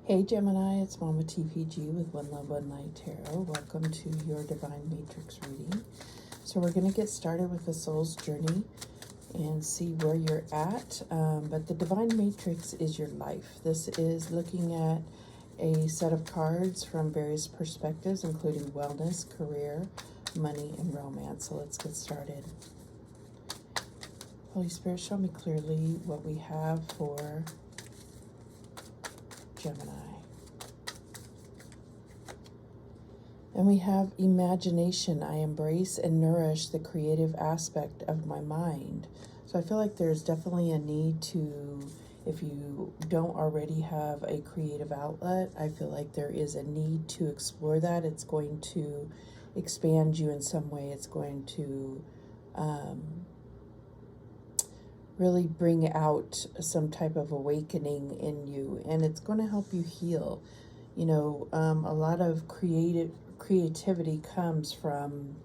Hey Gemini, it's Mama TPG with One Love, One Light Tarot. Welcome to your Divine Matrix reading. So we're going to get started with the soul's journey and see where you're at. But the Divine Matrix is your life. This is looking at a set of cards from various perspectives, including wellness, career, money, and romance. So let's get started. Holy Spirit, show me clearly what we have for Gemini. And we have imagination. I embrace and nourish the creative aspect of my mind. So I feel like there's definitely a need to, if you don't already have a creative outlet, I feel like there is a need to explore that. It's going to expand you in some way. It's going to really bring out some type of awakening in you, and it's going to help you heal. You know, a lot of creativity comes from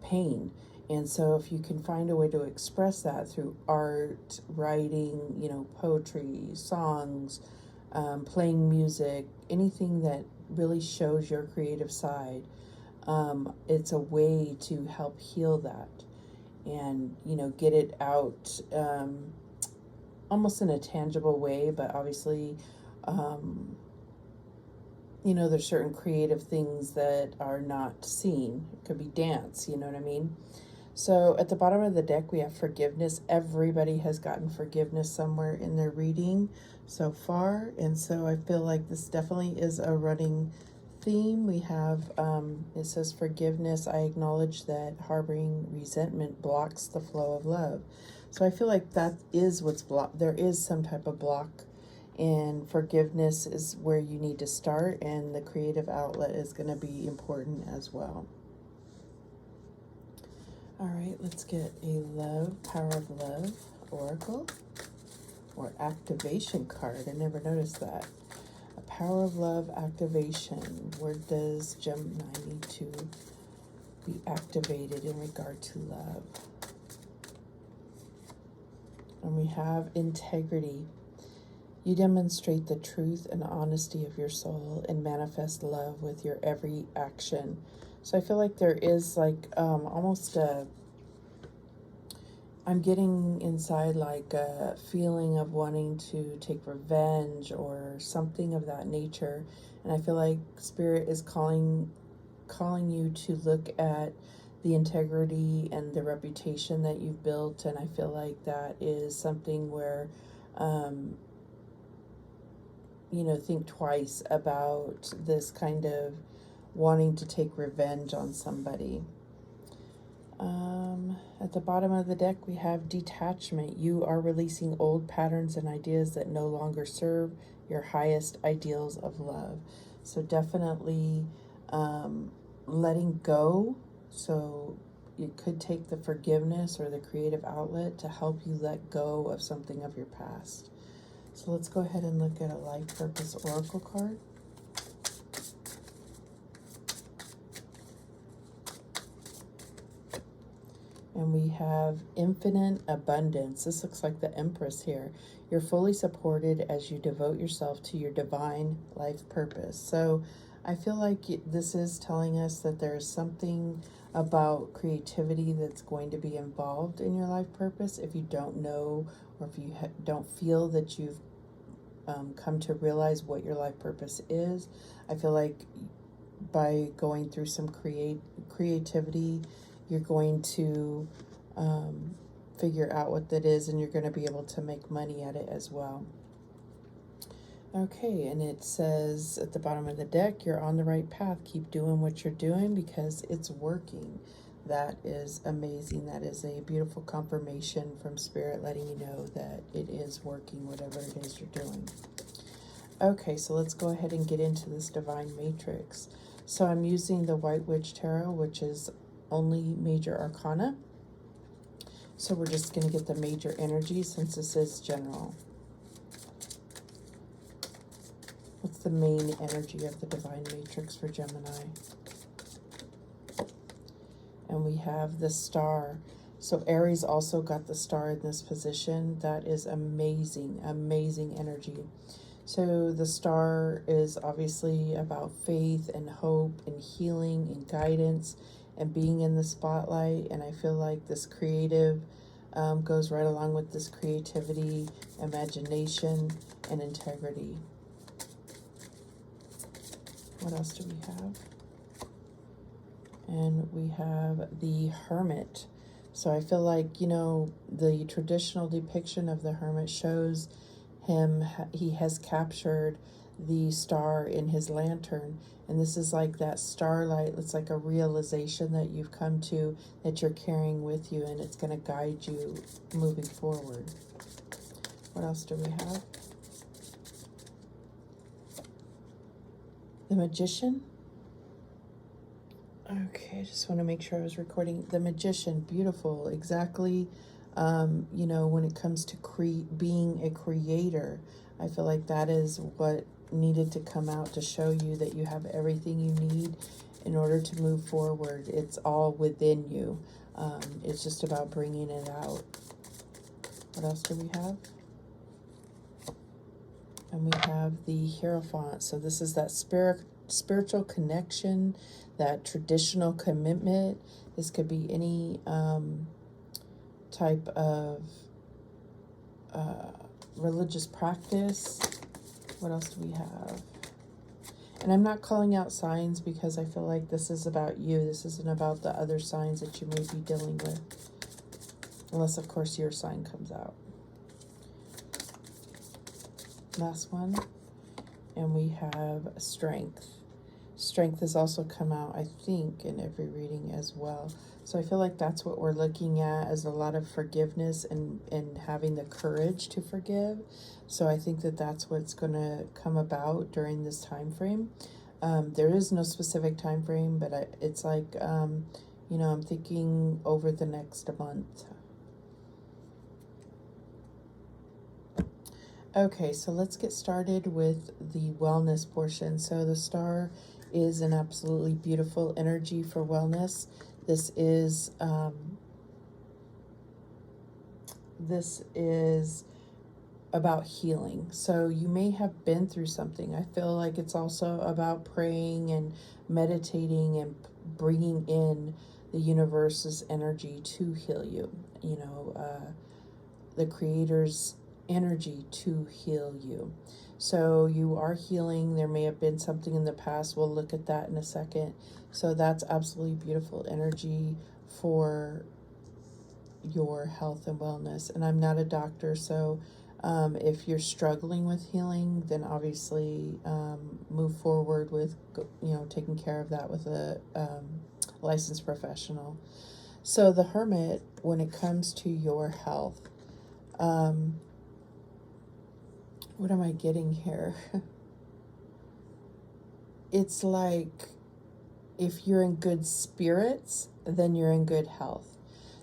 pain, and so if you can find a way to express that through art, writing, you know, poetry, songs, playing music, anything that really shows your creative side, it's a way to help heal that and, you know, get it out almost in a tangible way. But obviously, you know, there's certain creative things that are not seen. It could be dance, you know what I mean? So at the bottom of the deck, we have forgiveness. Everybody has gotten forgiveness somewhere in their reading so far. And so I feel like this definitely is a running theme. We have, it says forgiveness. I acknowledge that harboring resentment blocks the flow of love. So I feel like that is what's blocked. There is some type of block, and forgiveness is where you need to start, and the creative outlet is going to be important as well. All right, let's get a love, power of love, oracle, or activation card. I never noticed that. A power of love activation. Where does Gemini need to be activated in regard to love? And we have integrity. You demonstrate the truth and honesty of your soul and manifest love with your every action. So I feel like there is like almost a, I'm getting inside like a feeling of wanting to take revenge or something of that nature. And I feel like Spirit is calling you to look at the integrity and the reputation that you've built. And I feel like that is something where, you know, think twice about this kind of wanting to take revenge on somebody. At the bottom of the deck, we have detachment. You are releasing old patterns and ideas that no longer serve your highest ideals of love. So definitely letting go. So it could take the forgiveness or the creative outlet to help you let go of something of your past. So let's go ahead and look at a life purpose oracle card. And we have infinite abundance. This looks like the Empress here. You're fully supported as you devote yourself to your divine life purpose. So I feel like this is telling us that there is something about creativity that's going to be involved in your life purpose. If you don't know, or if you don't feel that you've come to realize what your life purpose is, I feel like by going through some creativity, you're going to figure out what that is, and you're going to be able to make money at it as well. Okay, and it says at the bottom of the deck, you're on the right path. Keep doing what you're doing because it's working. That is amazing. That is a beautiful confirmation from Spirit letting you know that it is working, whatever it is you're doing. Okay, so let's go ahead and get into this Divine Matrix. So I'm using the White Witch Tarot, which is only major arcana. So we're just going to get the major energy since this is general. What's the main energy of the Divine Matrix for Gemini? And we have the Star. So Aries also got the star in this position. That is amazing, amazing energy. So the star is obviously about faith and hope and healing and guidance and being in the spotlight. And I feel like this creative goes right along with this creativity, imagination, and integrity. What else do we have? And we have the Hermit. So I feel like, you know, the traditional depiction of the Hermit shows him, he has captured the star in his lantern. And this is like that starlight. It's like a realization that you've come to, that you're carrying with you, and it's going to guide you moving forward. What else do we have? The Magician. Okay, I just want to make sure I was recording. The Magician, beautiful. Exactly. You know, when it comes to being a creator, I feel like that is what needed to come out to show you that you have everything you need in order to move forward. It's all within you. It's just about bringing it out. What else do we have? And we have the Hierophant. So this is that spiritual connection, that traditional commitment. This could be any type of religious practice. What else do we have? And I'm not calling out signs because I feel like this is about you. This isn't about the other signs that you may be dealing with. Unless, of course, your sign comes out. Last one. And we have Strength. Strength has also come out, I think, in every reading as well. So I feel like that's what we're looking at, as a lot of forgiveness and having the courage to forgive. So I think that that's what's going to come about during this time frame. There is no specific time frame, but it's like, you know, I'm thinking over the next month. Okay, so let's get started with the wellness portion. So the star is an absolutely beautiful energy for wellness. This is about healing. So you may have been through something. I feel like it's also about praying and meditating and bringing in the universe's energy to heal you. You know, the Creator's energy to heal you. So you are healing. There may have been something in the past. We'll look at that in a second. So that's absolutely beautiful energy for your health and wellness. And I'm not a doctor, so if you're struggling with healing, then obviously move forward with, you know, taking care of that with a licensed professional. So the Hermit, when it comes to your health, what am I getting here? It's like, if you're in good spirits, then you're in good health.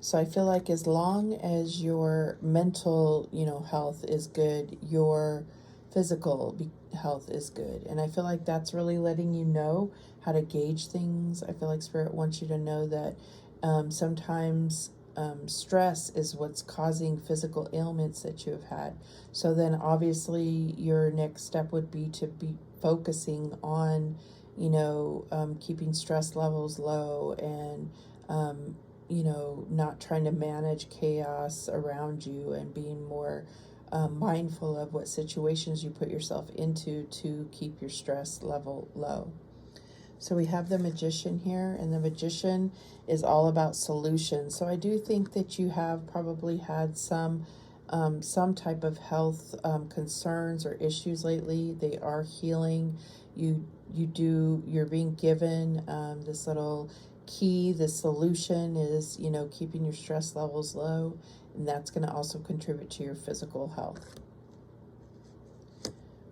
So I feel like as long as your mental, you know, health is good, your physical health is good. And I feel like that's really letting you know how to gauge things. I feel like Spirit wants you to know that sometimes stress is what's causing physical ailments that you have had. So then obviously your next step would be to be focusing on, you know, keeping stress levels low and, you know, not trying to manage chaos around you, and being more mindful of what situations you put yourself into to keep your stress level low. So we have the Magician here, and the Magician is all about solutions. So I do think that you have probably had some type of health concerns or issues lately. They are healing. You're being given this little key. The solution is, you know, keeping your stress levels low, and that's going to also contribute to your physical health.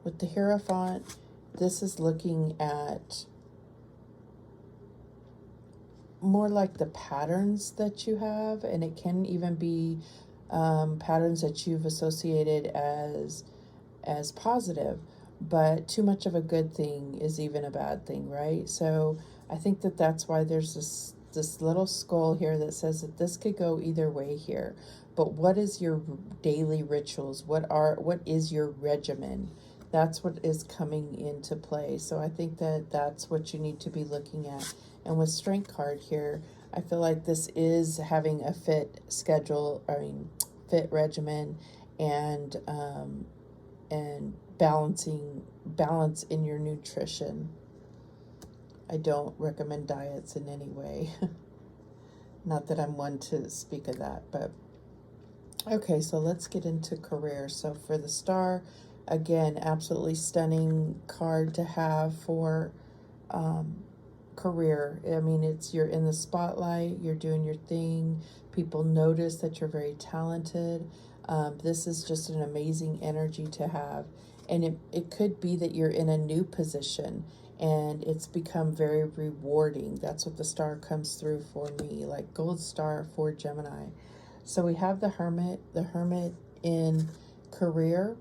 With the Hierophant, this is looking at more like the patterns that you have, and it can even be patterns that you've associated as positive, but too much of a good thing is even a bad thing, right? So I think that that's why there's this this little skull here that says that this could go either way here. But what is your daily rituals? What is your regimen? That's what is coming into play. So I think that that's what you need to be looking at. And with Strength card here, I feel like this is having a fit schedule, fit regimen, and balance in your nutrition. I don't recommend diets in any way. Not that I'm one to speak of that, but okay, so let's get into career. So for the star, again, absolutely stunning card to have for career. I mean, you're in the spotlight, you're doing your thing. People notice that you're very talented. This is just an amazing energy to have. And it could be that you're in a new position and it's become very rewarding. That's what the star comes through for me, like gold star for Gemini. So we have the Hermit in career.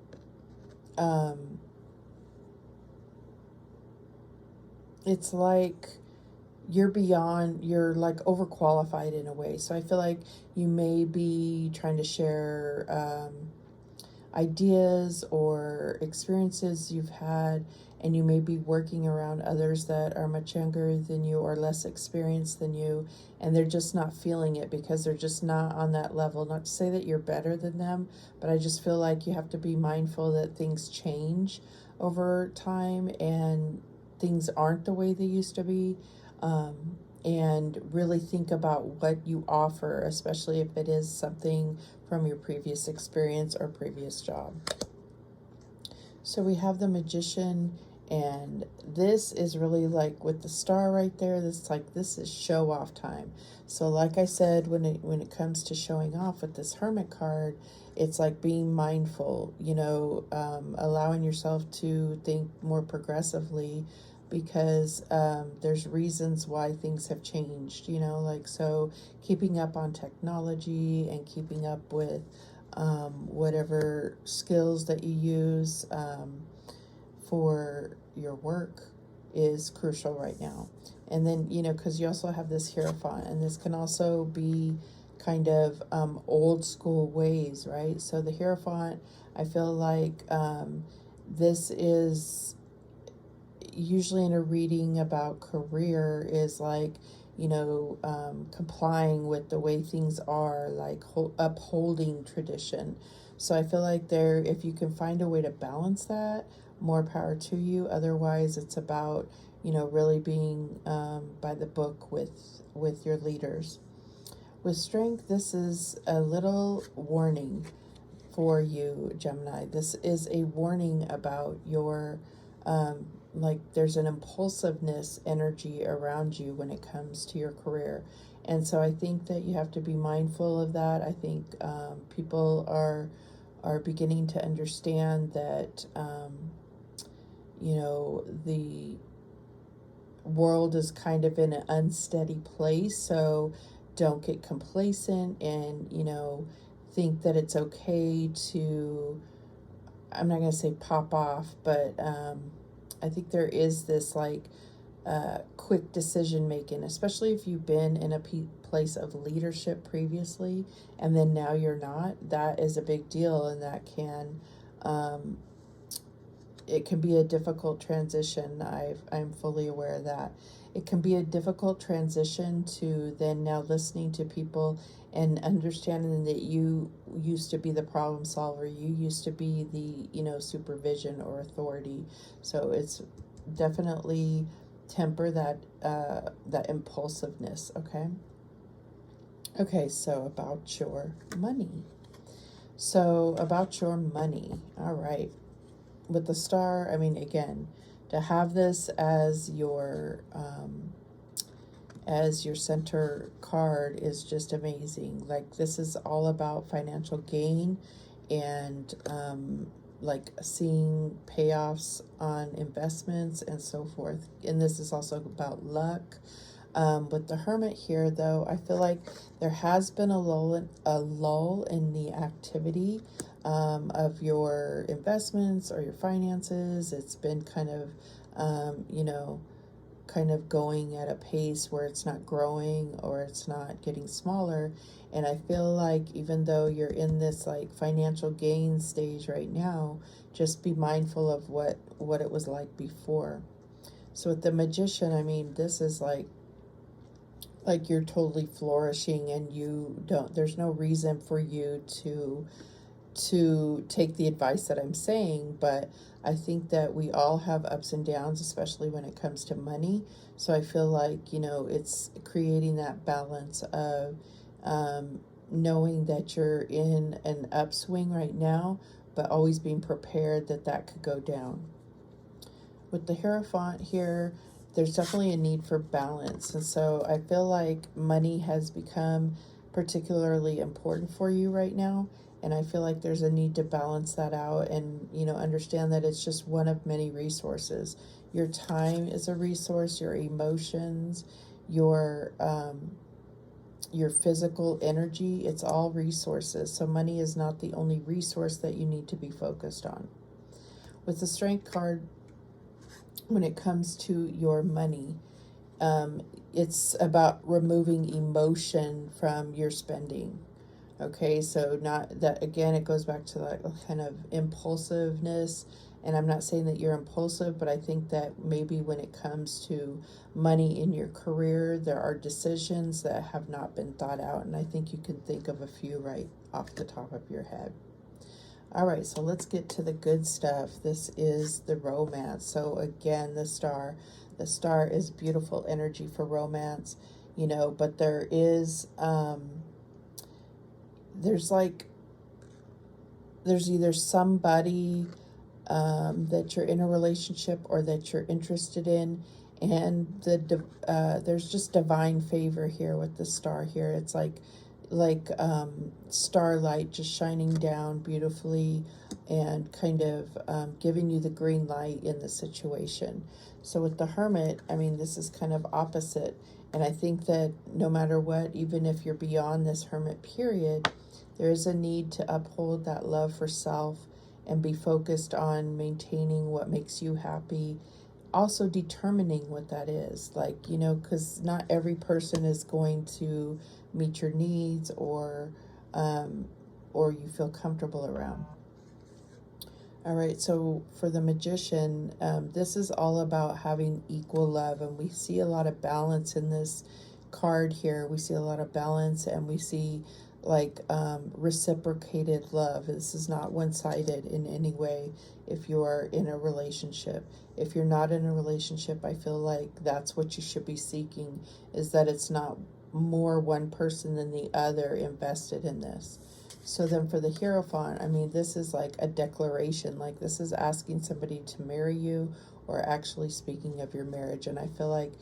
It's like you're like overqualified in a way. So I feel like you may be trying to share ideas or experiences you've had, and you may be working around others that are much younger than you or less experienced than you, and they're just not feeling it because they're just not on that level. Not to say that you're better than them, but I just feel like you have to be mindful that things change over time and things aren't the way they used to be, and really think about what you offer, especially if it is something from your previous experience or previous job. So we have the Magician, and this is really like with the star right there, this is show off time. So like I said, when it comes to showing off with this Hermit card, it's like being mindful, allowing yourself to think more progressively, because there's reasons why things have changed, so keeping up on technology and keeping up with whatever skills that you use for your work is crucial right now. And then, because you also have this Hierophant, and this can also be kind of old school ways, right? So the Hierophant, I feel like this is usually in a reading about career is like, complying with the way things are, like upholding tradition. So I feel like if you can find a way to balance that, more power to you. Otherwise, it's about, really being by the book with your leaders. With Strength, this is a little warning for you, Gemini. This is a warning about your there's an impulsiveness energy around you when it comes to your career. And so I think that you have to be mindful of that. I think people are beginning to understand that, the world is kind of in an unsteady place. So don't get complacent and, think that it's okay to, I'm not going to say pop off, but I think there is this quick decision making, especially if you've been in a place of leadership previously and then now you're not. That is a big deal, and that can it can be a difficult transition. I'm fully aware of that. It can be a difficult transition to then now listening to people and understanding that you used to be the problem solver. You used to be the, supervision or authority. So it's definitely temper that impulsiveness, okay? Okay, so about your money. All right. With the star, again, to have this as your center card is just amazing. Like, this is all about financial gain and seeing payoffs on investments and so forth. And this is also about luck. With the Hermit here, though, I feel like there has been a lull in the activity of your investments or your finances. It's been kind of, kind of going at a pace where it's not growing or it's not getting smaller. And I feel like even though you're in this like financial gain stage right now, just be mindful of what it was like before. So with the Magician, I mean, this is like you're totally flourishing, and there's no reason for you to take the advice that I'm saying, but I think that we all have ups and downs, especially when it comes to money. So I feel like, it's creating that balance of knowing that you're in an upswing right now, but always being prepared that could go down. With the Hierophant here, there's definitely a need for balance. And so I feel like money has become particularly important for you right now. And I feel like there's a need to balance that out and, understand that it's just one of many resources. Your time is a resource, your emotions, your physical energy, it's all resources. So money is not the only resource that you need to be focused on. With the Strength card, when it comes to your money, it's about removing emotion from your spending. Okay, so not that, again, it goes back to that kind of impulsiveness. And I'm not saying that you're impulsive, but I think that maybe when it comes to money in your career, there are decisions that have not been thought out. And I think you can think of a few right off the top of your head. All right, so let's get to the good stuff. This is the romance. So again, the star is beautiful energy for romance, but there is, there's either somebody that you're in a relationship or that you're interested in, and there's just divine favor here with the star here. It's like starlight just shining down beautifully and kind of giving you the green light in the situation. So with the Hermit, I mean, this is kind of opposite. And I think that no matter what, even if you're beyond this Hermit period, there is a need to uphold that love for self and be focused on maintaining what makes you happy. Also determining what that is, because not every person is going to meet your needs or you feel comfortable around. All right, so for the Magician, this is all about having equal love, and we see a lot of balance in this card here. We see a lot of balance, and we see reciprocated love. This is not one-sided in any way if you're in a relationship. If you're not in a relationship, I feel like that's what you should be seeking, is that it's not more one person than the other invested in this. So then for the Hierophant, I mean, this is like a declaration. Like, this is asking somebody to marry you or actually speaking of your marriage. And I feel like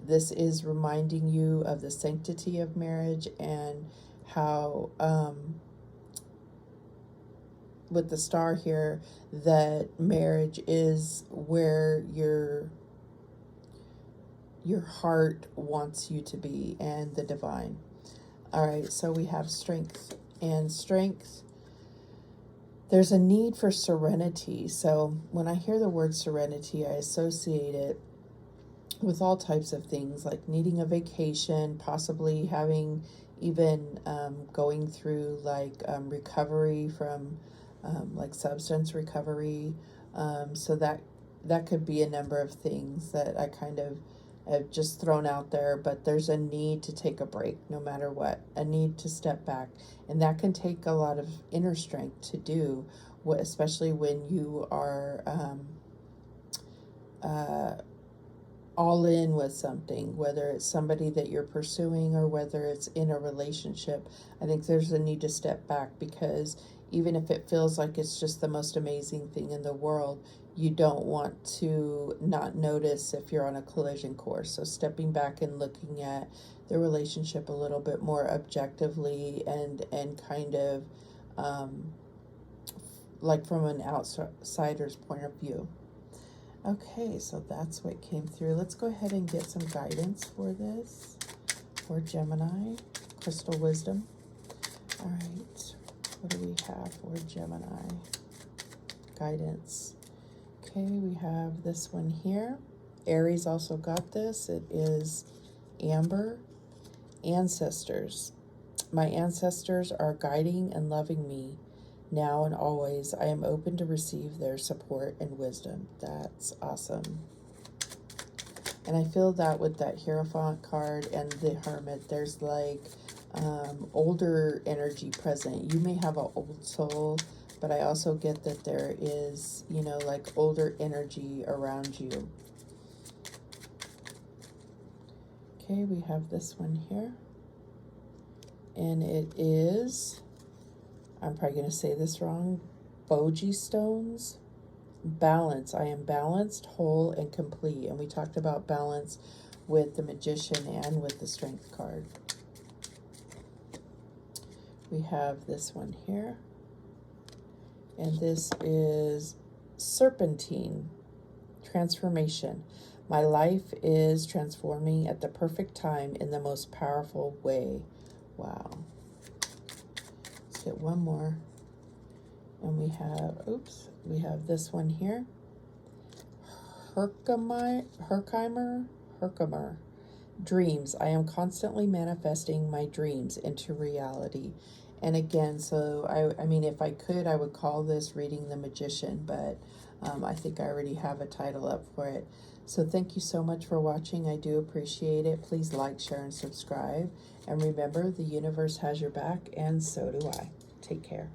this is reminding you of the sanctity of marriage and how with the star here, that marriage is where your heart wants you to be, and the divine. All right, so we have strength. And strength, there's a need for serenity. So when I hear the word serenity, I associate it with all types of things, like needing a vacation, possibly having even going through recovery from substance recovery. So that could be a number of things that I kind of have just thrown out there, but there's a need to take a break no matter what, a need to step back. And that can take a lot of inner strength to do, especially when you are all in with something, whether it's somebody that you're pursuing or whether it's in a relationship. I think there's a need to step back, because even if it feels like it's just the most amazing thing in the world, you don't want to not notice if you're on a collision course. So stepping back and looking at the relationship a little bit more objectively and kind of from an outsider's point of view. Okay, so that's what came through. Let's go ahead and get some guidance for this, for Gemini, crystal wisdom. All right, what do we have for Gemini? Guidance. Okay, we have this one here, Aries also got this. It is Amber. Ancestors. My ancestors are guiding and loving me now and always. I am open to receive their support and wisdom. That's awesome. And I feel that with that Hierophant card and the Hermit, there's like older energy present. You may have an old soul, but I also get that there is, you know, like older energy around you. Okay, we have this one here. And it is, I'm probably going to say this wrong, Boji stones. Balance. I am balanced, whole, and complete. And we talked about balance with the Magician and with the Strength card. We have this one here. And this is Serpentine. Transformation. My life is transforming at the perfect time in the most powerful way. Wow. Let's get one more. And we have, oops, we have this one here. Herkimer. Dreams. I am constantly manifesting my dreams into reality. And again, so I mean, if I could, I would call this Reading the Magician, but I think I already have a title up for it. So thank you so much for watching. I do appreciate it. Please like, share, and subscribe. And remember, the universe has your back, and so do I. Take care.